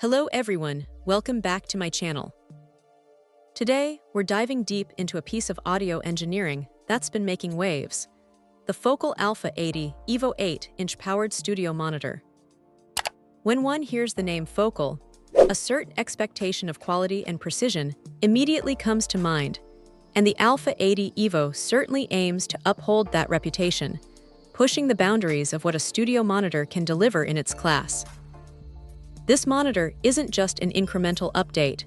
Hello everyone, welcome back to my channel. Today, we're diving deep into a piece of audio engineering that's been making waves. The Focal Alpha 80 Evo 8-inch powered studio monitor. When one hears the name Focal, a certain expectation of quality and precision immediately comes to mind, and the Alpha 80 Evo certainly aims to uphold that reputation, pushing the boundaries of what a studio monitor can deliver in its class. This monitor isn't just an incremental update.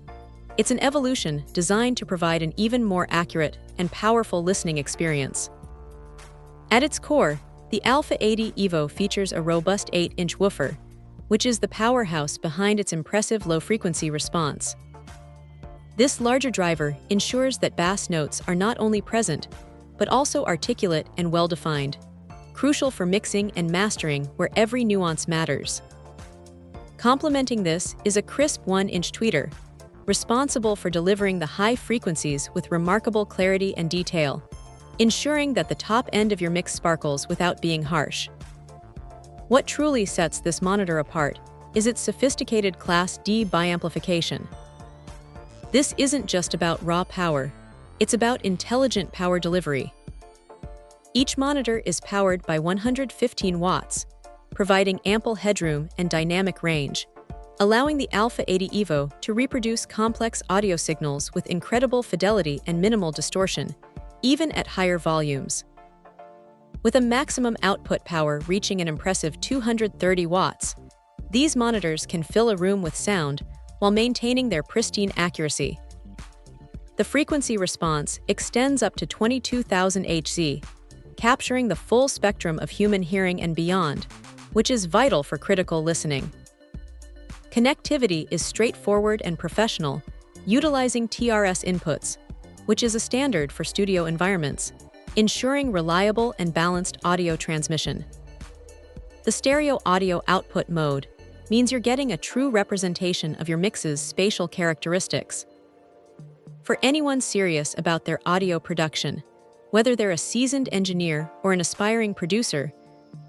It's an evolution designed to provide an even more accurate and powerful listening experience. At its core, the Alpha 80 Evo features a robust 8-inch woofer, which is the powerhouse behind its impressive low-frequency response. This larger driver ensures that bass notes are not only present, but also articulate and well-defined, crucial for mixing and mastering where every nuance matters. Complementing this is a crisp 1-inch tweeter, responsible for delivering the high frequencies with remarkable clarity and detail, ensuring that the top end of your mix sparkles without being harsh. What truly sets this monitor apart is its sophisticated Class D biamplification. This isn't just about raw power, it's about intelligent power delivery. Each monitor is powered by 115 watts, providing ample headroom and dynamic range, allowing the Alpha 80 Evo to reproduce complex audio signals with incredible fidelity and minimal distortion, even at higher volumes. With a maximum output power reaching an impressive 230 watts, these monitors can fill a room with sound while maintaining their pristine accuracy. The frequency response extends up to 22,000 Hz, capturing the full spectrum of human hearing and beyond, which is vital for critical listening. Connectivity is straightforward and professional, utilizing TRS inputs, which is a standard for studio environments, ensuring reliable and balanced audio transmission. The stereo audio output mode means you're getting a true representation of your mix's spatial characteristics. For anyone serious about their audio production, whether they're a seasoned engineer or an aspiring producer,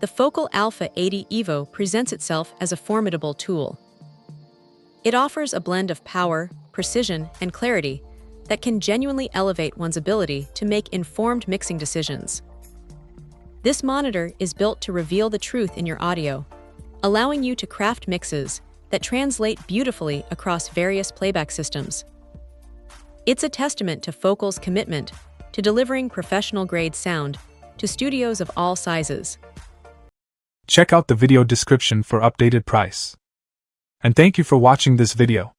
the Focal Alpha 80 Evo presents itself as a formidable tool. It offers a blend of power, precision, and clarity that can genuinely elevate one's ability to make informed mixing decisions. This monitor is built to reveal the truth in your audio, allowing you to craft mixes that translate beautifully across various playback systems. It's a testament to Focal's commitment to delivering professional-grade sound to studios of all sizes. Check out the video description for updated price. And thank you for watching this video.